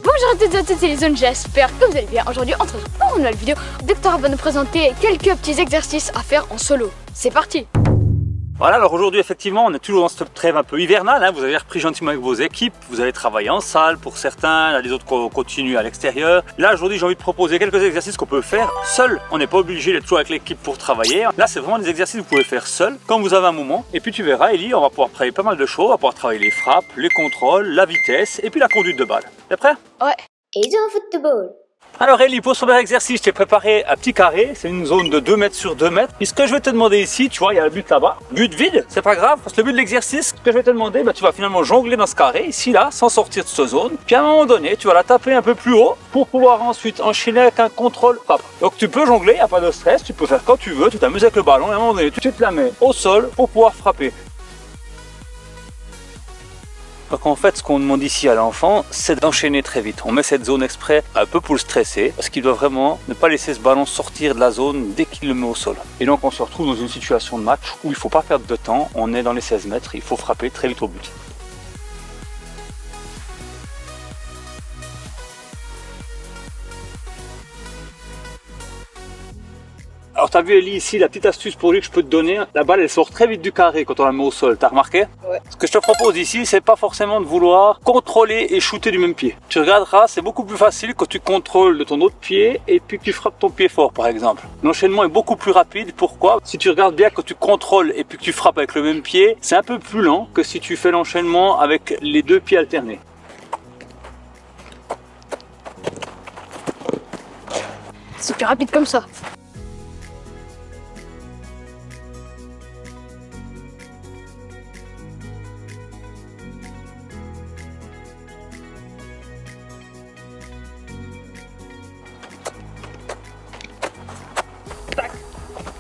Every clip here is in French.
Bonjour à toutes et à tous, c'est les zones, j'espère que vous allez bien. Aujourd'hui on se retrouve pour une nouvelle vidéo. Victor va nous présenter quelques petits exercices à faire en solo. C'est parti. Voilà, alors aujourd'hui effectivement on est toujours dans cette trêve un peu hivernale, hein. Vous avez repris gentiment avec vos équipes, vous avez travaillé en salle pour certains, les autres continuent à l'extérieur. Là aujourd'hui j'ai envie de proposer quelques exercices qu'on peut faire seul, on n'est pas obligé d'être toujours avec l'équipe pour travailler. Là c'est vraiment des exercices que vous pouvez faire seul quand vous avez un moment. Et puis tu verras Ellie, on va pouvoir travailler pas mal de choses, on va pouvoir travailler les frappes, les contrôles, la vitesse et puis la conduite de balle. T'es prêt? Ouais. Et au football. Alors Ellie, pour ce premier exercice, je t'ai préparé un petit carré, c'est une zone de 2 mètres sur 2 mètres. Et ce que je vais te demander ici, tu vois, il y a le but là-bas, but vide, c'est pas grave, parce que le but de l'exercice, ce que je vais te demander, tu vas finalement jongler dans ce carré, ici, là, sans sortir de cette zone. Puis à un moment donné, tu vas la taper un peu plus haut pour pouvoir ensuite enchaîner avec un contrôle frappe. Donc tu peux jongler, il n'y a pas de stress, tu peux faire quand tu veux, tu t'amuses avec le ballon et à un moment donné, tu te la mets au sol pour pouvoir frapper. Donc en fait, ce qu'on demande ici à l'enfant, c'est d'enchaîner très vite. On met cette zone exprès un peu pour le stresser, parce qu'il doit vraiment ne pas laisser ce ballon sortir de la zone dès qu'il le met au sol. Et donc on se retrouve dans une situation de match où il ne faut pas perdre de temps, on est dans les 16 mètres, il faut frapper très vite au but. Alors tu as vu Ellie ici, la petite astuce pour lui que je peux te donner, la balle elle sort très vite du carré quand on la met au sol, t'as remarqué? Ouais. Ce que je te propose ici, c'est pas forcément de vouloir contrôler et shooter du même pied. Tu regarderas, c'est beaucoup plus facile quand tu contrôles de ton autre pied et puis que tu frappes ton pied fort par exemple. L'enchaînement est beaucoup plus rapide, pourquoi? Si tu regardes bien, quand tu contrôles et puis que tu frappes avec le même pied, c'est un peu plus lent que si tu fais l'enchaînement avec les deux pieds alternés. C'est plus rapide comme ça.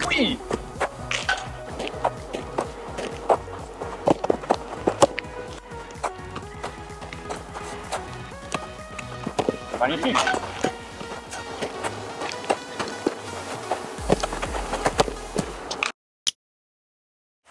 Oui. Magnifique.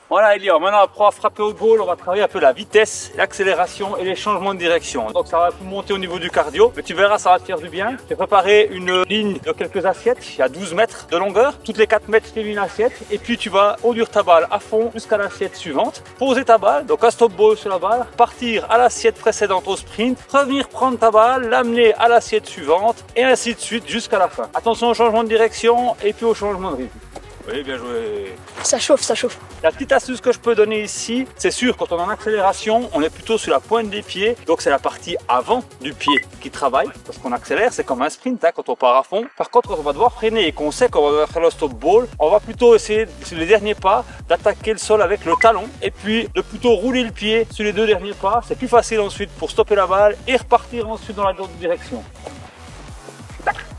Voilà Ellie, maintenant après frapper au goal, on va travailler un peu la vitesse, l'accélération et les changements de direction. Donc ça va monter au niveau du cardio, mais tu verras ça va te faire du bien. J'ai préparé une ligne de quelques assiettes, il y a 12 mètres de longueur. Toutes les 4 mètres tu fais une assiette et puis tu vas conduire ta balle à fond jusqu'à l'assiette suivante. Poser ta balle, donc un stop ball sur la balle, partir à l'assiette précédente au sprint, revenir prendre ta balle, l'amener à l'assiette suivante et ainsi de suite jusqu'à la fin. Attention au changement de direction et puis au changement de rythme. Oui, bien joué. Ça chauffe, ça chauffe. La petite astuce que je peux donner ici, c'est sûr, quand on est en accélération, on est plutôt sur la pointe des pieds. Donc c'est la partie avant du pied qui travaille. Parce qu'on accélère, c'est comme un sprint hein, quand on part à fond. Par contre, quand on va devoir freiner et qu'on sait qu'on va devoir faire le stop ball, on va plutôt essayer, sur les derniers pas, d'attaquer le sol avec le talon. Et puis de plutôt rouler le pied sur les 2 derniers pas. C'est plus facile ensuite pour stopper la balle et repartir ensuite dans la autre direction.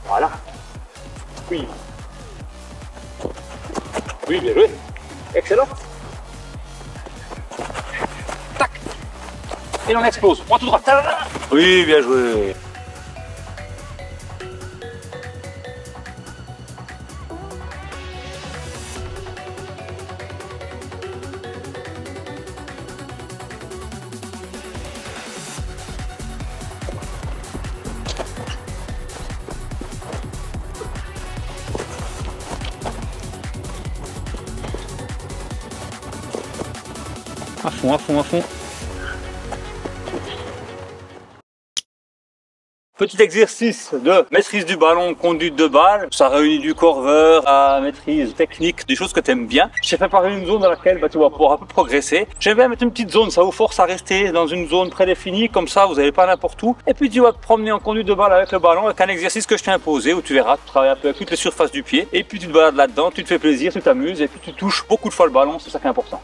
Voilà. Oui. Oui, bien joué. Excellent. Tac. Et on explose. Droit tout droit. Oui, bien joué. À fond, à fond, à fond. Petit exercice de maîtrise du ballon, conduite de balle. Ça réunit du corveur à maîtrise technique, des choses que tu aimes bien. J'ai préparé une zone dans laquelle tu vas pouvoir un peu progresser. J'aime bien mettre une petite zone, ça vous force à rester dans une zone prédéfinie, comme ça vous n'allez pas n'importe où. Et puis tu vas te promener en conduite de balle avec le ballon, avec un exercice que je t'ai imposé, où tu verras, tu travailles un peu avec toutes les surfaces du pied. Et puis tu te balades là-dedans, tu te fais plaisir, tu t'amuses, et puis tu touches beaucoup de fois le ballon, c'est ça qui est important.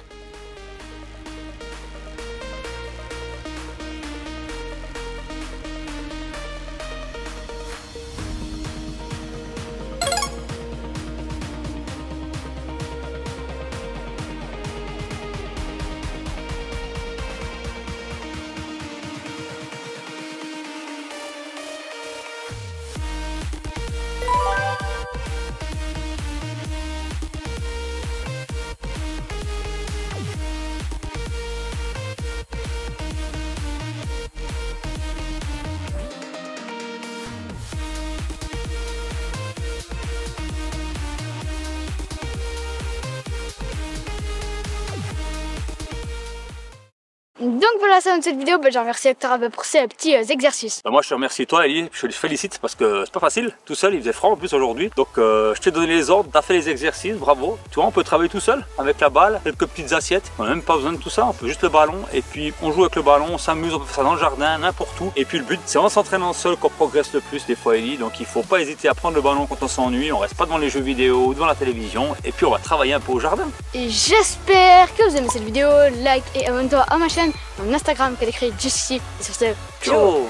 Donc voilà, c'est cette vidéo. Je remercie Hector pour ces petits exercices. Moi je te remercie toi Ellie, je te félicite parce que c'est pas facile, tout seul, il faisait froid en plus aujourd'hui. Donc je t'ai donné les ordres, t'as fait les exercices, bravo. Tu vois, on peut travailler tout seul avec la balle, quelques petites assiettes. On n'a même pas besoin de tout ça, on peut juste le ballon et puis on joue avec le ballon, on s'amuse, on peut faire ça dans le jardin, n'importe où. Et puis le but c'est en s'entraînant seul qu'on progresse le plus des fois Ellie. Donc il faut pas hésiter à prendre le ballon quand on s'ennuie, on reste pas devant les jeux vidéo ou devant la télévision. Et puis on va travailler un peu au jardin. Et j'espère que vous aimez cette vidéo. Like et abonne-toi à ma chaîne, mon Instagram qui est écrit juste ici. Et sur ce, ciao.